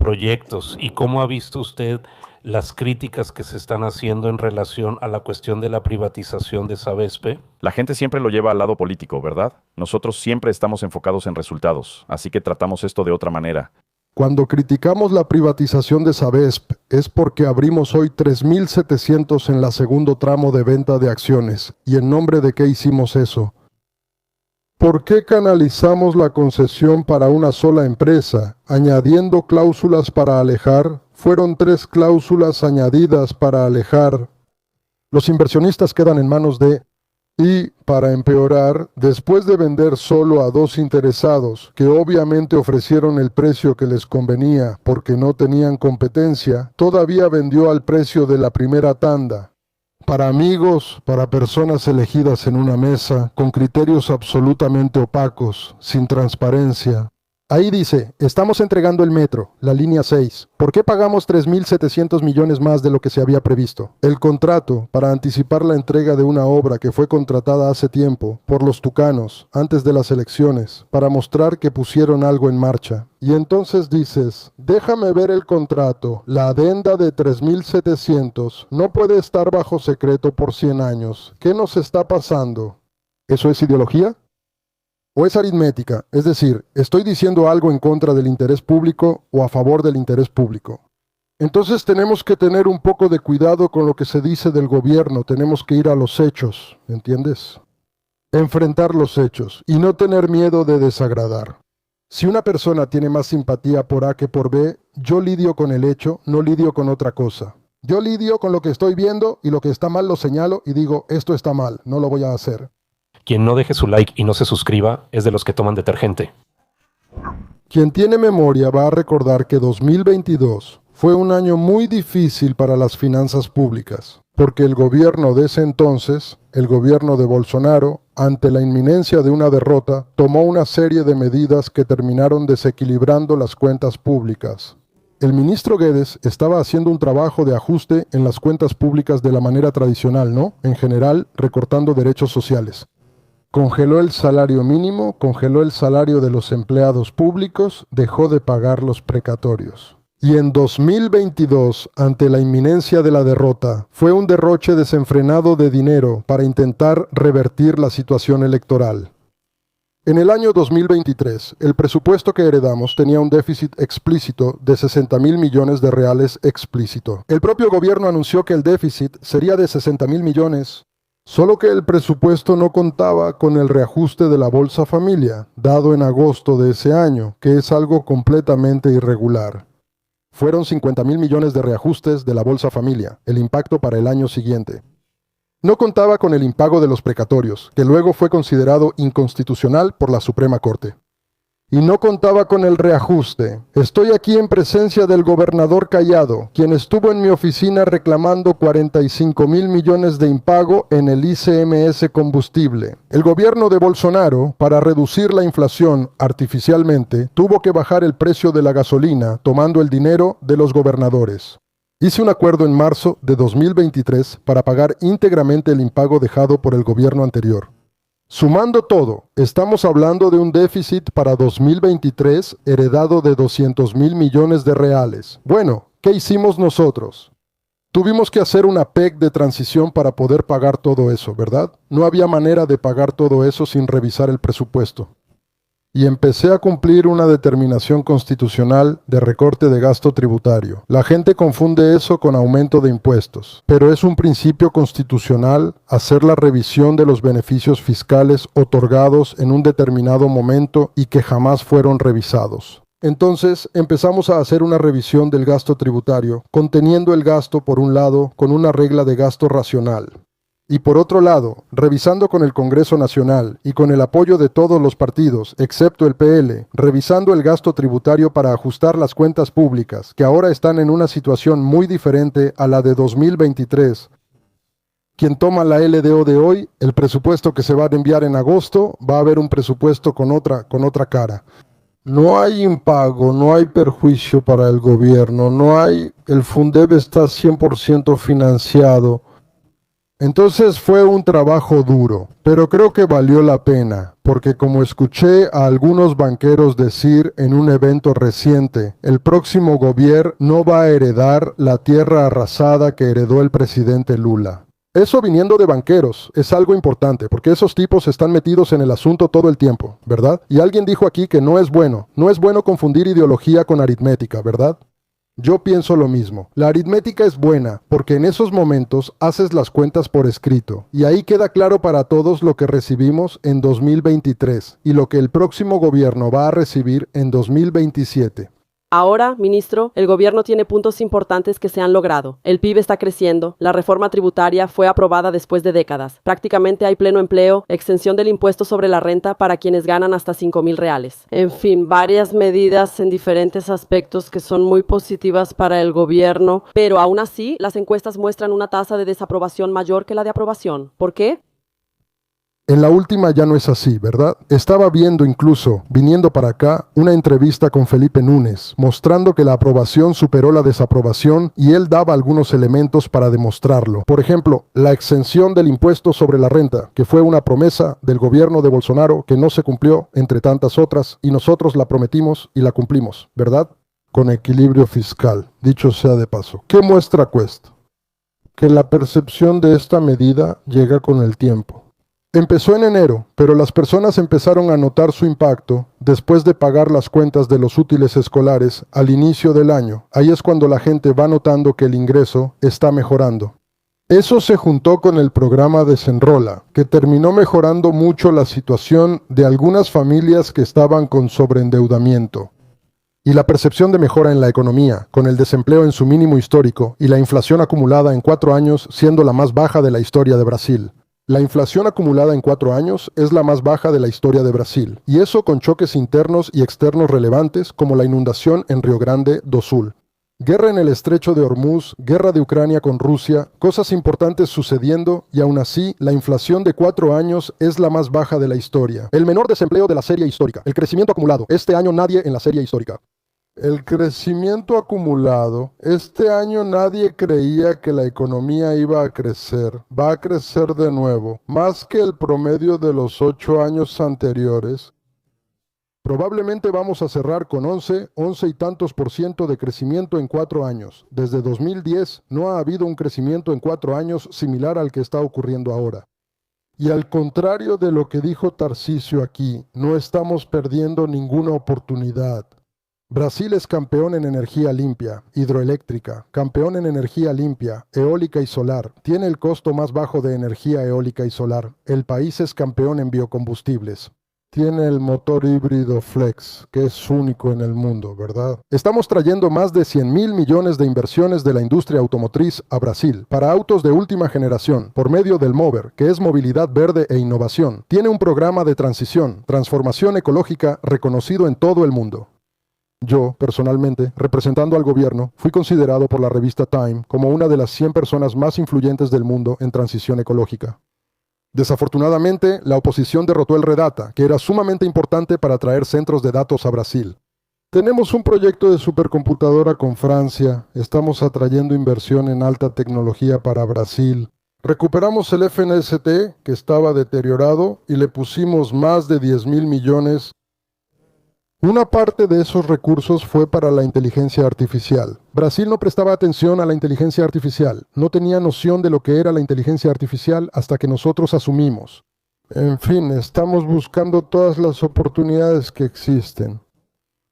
proyectos. ¿Y cómo ha visto usted las críticas que se están haciendo en relación a la cuestión de la privatización de Sabespe? La gente siempre lo lleva al lado político, ¿verdad? Nosotros siempre estamos enfocados en resultados, así que tratamos esto de otra manera. Cuando criticamos la privatización de Sabesp es porque abrimos hoy 3.700 en la segundo tramo de venta de acciones. ¿Y en nombre de qué hicimos eso? ¿Por qué canalizamos la concesión para una sola empresa, añadiendo cláusulas para alejar? Fueron 3 cláusulas añadidas para alejar. Los inversionistas quedan en manos de... Y, para empeorar, después de vender solo a 2 interesados, que obviamente ofrecieron el precio que les convenía porque no tenían competencia, todavía vendió al precio de la primera tanda. Para amigos, para personas elegidas en una mesa, con criterios absolutamente opacos, sin transparencia. Ahí dice, estamos entregando el metro, la línea 6. ¿Por qué pagamos 3.700 millones más de lo que se había previsto? El contrato para anticipar la entrega de una obra que fue contratada hace tiempo por los tucanos, antes de las elecciones, para mostrar que pusieron algo en marcha. Y entonces dices, déjame ver el contrato, la adenda de 3.700 no puede estar bajo secreto por 100 años. ¿Qué nos está pasando? ¿Eso es ideología? ¿O es aritmética? Es decir, ¿estoy diciendo algo en contra del interés público o a favor del interés público? Entonces tenemos que tener un poco de cuidado con lo que se dice del gobierno, tenemos que ir a los hechos, ¿entiendes? Enfrentar los hechos y no tener miedo de desagradar. Si una persona tiene más simpatía por A que por B, yo lidio con el hecho, no lidio con otra cosa. Yo lidio con lo que estoy viendo y lo que está mal lo señalo y digo, esto está mal, no lo voy a hacer. Quien no deje su like y no se suscriba es de los que toman detergente. Quien tiene memoria va a recordar que 2022 fue un año muy difícil para las finanzas públicas, porque el gobierno de ese entonces, el gobierno de Bolsonaro, ante la inminencia de una derrota, tomó una serie de medidas que terminaron desequilibrando las cuentas públicas. El ministro Guedes estaba haciendo un trabajo de ajuste en las cuentas públicas de la manera tradicional, ¿no? En general, recortando derechos sociales. Congeló el salario mínimo, congeló el salario de los empleados públicos, dejó de pagar los precatorios. Y en 2022, ante la inminencia de la derrota, fue un derroche desenfrenado de dinero para intentar revertir la situación electoral. En el año 2023, el presupuesto que heredamos tenía un déficit explícito de 60.000 millones de reales explícito. El propio gobierno anunció que el déficit sería de 60.000 millones. Solo que el presupuesto no contaba con el reajuste de la Bolsa Familia, dado en agosto de ese año, que es algo completamente irregular. Fueron 50.000 millones de reajustes de la Bolsa Familia, el impacto para el año siguiente. No contaba con el impago de los precatorios, que luego fue considerado inconstitucional por la Suprema Corte. Y no contaba con el reajuste. Estoy aquí en presencia del gobernador Cayado, quien estuvo en mi oficina reclamando 45.000 millones de impago en el ICMS combustible. El gobierno de Bolsonaro, para reducir la inflación artificialmente, tuvo que bajar el precio de la gasolina, tomando el dinero de los gobernadores. Hice un acuerdo en marzo de 2023 para pagar íntegramente el impago dejado por el gobierno anterior. Sumando todo, estamos hablando de un déficit para 2023 heredado de 200.000 millones de reales. Bueno, ¿qué hicimos nosotros? Tuvimos que hacer una PEC de transición para poder pagar todo eso, ¿verdad? No había manera de pagar todo eso sin revisar el presupuesto. Y empecé a cumplir una determinación constitucional de recorte de gasto tributario. La gente confunde eso con aumento de impuestos, pero es un principio constitucional hacer la revisión de los beneficios fiscales otorgados en un determinado momento y que jamás fueron revisados. Entonces empezamos a hacer una revisión del gasto tributario, conteniendo el gasto por un lado con una regla de gasto racional. Y por otro lado, revisando con el Congreso Nacional y con el apoyo de todos los partidos, excepto el PL, revisando el gasto tributario para ajustar las cuentas públicas, que ahora están en una situación muy diferente a la de 2023. Quien toma la LDO de hoy, el presupuesto que se va a enviar en agosto, va a haber un presupuesto con otra cara. No hay impago, no hay perjuicio para el gobierno, el Fundeb está 100% financiado. Entonces fue un trabajo duro, pero creo que valió la pena, porque como escuché a algunos banqueros decir en un evento reciente, el próximo gobierno no va a heredar la tierra arrasada que heredó el presidente Lula. Eso viniendo de banqueros es algo importante, porque esos tipos están metidos en el asunto todo el tiempo, ¿verdad? Y alguien dijo aquí que no es bueno confundir ideología con aritmética, ¿verdad? Yo pienso lo mismo. La aritmética es buena porque en esos momentos haces las cuentas por escrito y ahí queda claro para todos lo que recibimos en 2023 y lo que el próximo gobierno va a recibir en 2027. Ahora, ministro, el gobierno tiene puntos importantes que se han logrado. El PIB está creciendo, la reforma tributaria fue aprobada después de décadas. Prácticamente hay pleno empleo, exención del impuesto sobre la renta para quienes ganan hasta 5,000 reales. En fin, varias medidas en diferentes aspectos que son muy positivas para el gobierno, pero aún así, las encuestas muestran una tasa de desaprobación mayor que la de aprobación. ¿Por qué? En la última ya no es así, ¿verdad? Estaba viendo incluso, viniendo para acá, una entrevista con Felipe Núñez, mostrando que la aprobación superó la desaprobación y él daba algunos elementos para demostrarlo. Por ejemplo, la exención del impuesto sobre la renta, que fue una promesa del gobierno de Bolsonaro que no se cumplió, entre tantas otras, y nosotros la prometimos y la cumplimos, ¿verdad? Con equilibrio fiscal, dicho sea de paso. ¿Qué muestra Quest? Que la percepción de esta medida llega con el tiempo. Empezó en enero, pero las personas empezaron a notar su impacto después de pagar las cuentas de los útiles escolares al inicio del año. Ahí es cuando la gente va notando que el ingreso está mejorando. Eso se juntó con el programa Desenrola, que terminó mejorando mucho la situación de algunas familias que estaban con sobreendeudamiento. Y la percepción de mejora en la economía, con el desempleo en su mínimo histórico y la inflación acumulada en 4 años siendo la más baja de la historia de Brasil. La inflación acumulada en 4 años es la más baja de la historia de Brasil, y eso con choques internos y externos relevantes como la inundación en Río Grande do Sul. Guerra en el estrecho de Hormuz, guerra de Ucrania con Rusia, cosas importantes sucediendo y aún así la inflación de 4 años es la más baja de la historia. El menor desempleo de la serie histórica, el crecimiento acumulado, este año nadie en la serie histórica. El crecimiento acumulado, este año nadie creía que la economía iba a crecer, va a crecer de nuevo, más que el promedio de los 8 años anteriores. Probablemente vamos a cerrar con 11 y tantos % de crecimiento en 4 años. Desde 2010 no ha habido un crecimiento en 4 años similar al que está ocurriendo ahora. Y al contrario de lo que dijo Tarcisio aquí, no estamos perdiendo ninguna oportunidad. Brasil es campeón en energía limpia, hidroeléctrica, campeón en energía limpia, eólica y solar. Tiene el costo más bajo de energía eólica y solar. El país es campeón en biocombustibles. Tiene el motor híbrido Flex, que es único en el mundo, ¿verdad? Estamos trayendo más de 100,000 millones de inversiones de la industria automotriz a Brasil para autos de última generación, por medio del MOVER, que es movilidad verde e innovación. Tiene un programa de transición, transformación ecológica reconocido en todo el mundo. Yo, personalmente, representando al gobierno, fui considerado por la revista Time como una de las 100 personas más influyentes del mundo en transición ecológica. Desafortunadamente, la oposición derrotó el Redata, que era sumamente importante para traer centros de datos a Brasil. Tenemos un proyecto de supercomputadora con Francia, estamos atrayendo inversión en alta tecnología para Brasil. Recuperamos el FNST, que estaba deteriorado, y le pusimos más de 10,000 millones. Una parte de esos recursos fue para la inteligencia artificial. Brasil no prestaba atención a la inteligencia artificial, no tenía noción de lo que era la inteligencia artificial hasta que nosotros asumimos. En fin, estamos buscando todas las oportunidades que existen.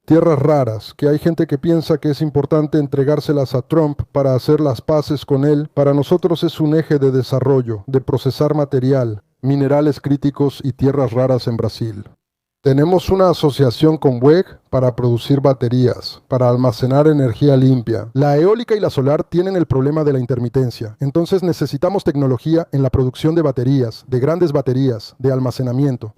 Tierras raras, que hay gente que piensa que es importante entregárselas a Trump para hacer las paces con él, para nosotros es un eje de desarrollo, de procesar material, minerales críticos y tierras raras en Brasil. Tenemos una asociación con WEG para producir baterías, para almacenar energía limpia. La eólica y la solar tienen el problema de la intermitencia, entonces necesitamos tecnología en la producción de baterías, de grandes baterías, de almacenamiento.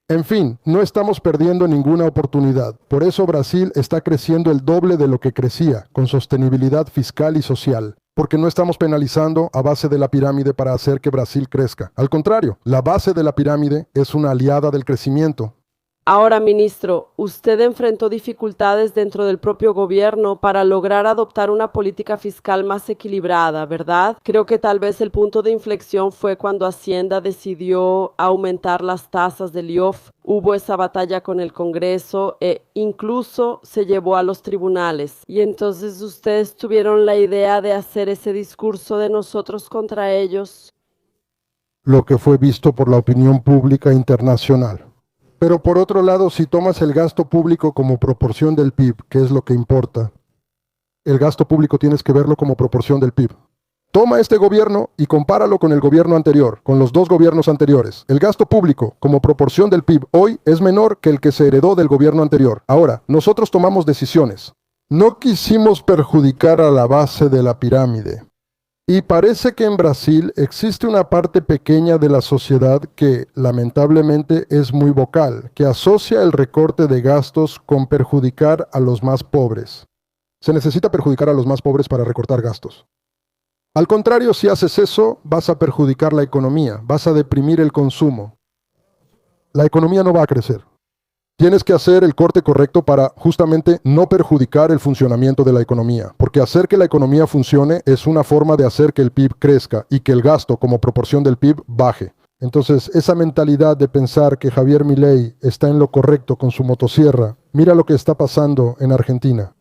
En fin, no estamos perdiendo ninguna oportunidad. Por eso Brasil está creciendo el doble de lo que crecía, con sostenibilidad fiscal y social. Porque no estamos penalizando a base de la pirámide para hacer que Brasil crezca. Al contrario, la base de la pirámide es una aliada del crecimiento. Ahora, ministro, usted enfrentó dificultades dentro del propio gobierno para lograr adoptar una política fiscal más equilibrada, ¿verdad? Creo que tal vez el punto de inflexión fue cuando Hacienda decidió aumentar las tasas del IOF. Hubo esa batalla con el Congreso e incluso se llevó a los tribunales. Y entonces ustedes tuvieron la idea de hacer ese discurso de nosotros contra ellos. Lo que fue visto por la opinión pública internacional. Pero por otro lado, si tomas el gasto público como proporción del PIB, que es lo que importa, el gasto público tienes que verlo como proporción del PIB. Toma este gobierno y compáralo con el gobierno anterior, con los dos gobiernos anteriores. El gasto público como proporción del PIB hoy es menor que el que se heredó del gobierno anterior. Ahora, nosotros tomamos decisiones. No quisimos perjudicar a la base de la pirámide. Y parece que en Brasil existe una parte pequeña de la sociedad que, lamentablemente, es muy vocal, que asocia el recorte de gastos con perjudicar a los más pobres. Se necesita perjudicar a los más pobres para recortar gastos. Al contrario, si haces eso, vas a perjudicar la economía, vas a deprimir el consumo. La economía no va a crecer. Tienes que hacer el corte correcto para justamente no perjudicar el funcionamiento de la economía, porque hacer que la economía funcione es una forma de hacer que el PIB crezca y que el gasto como proporción del PIB baje. Entonces, esa mentalidad de pensar que Javier Milei está en lo correcto con su motosierra, mira lo que está pasando en Argentina.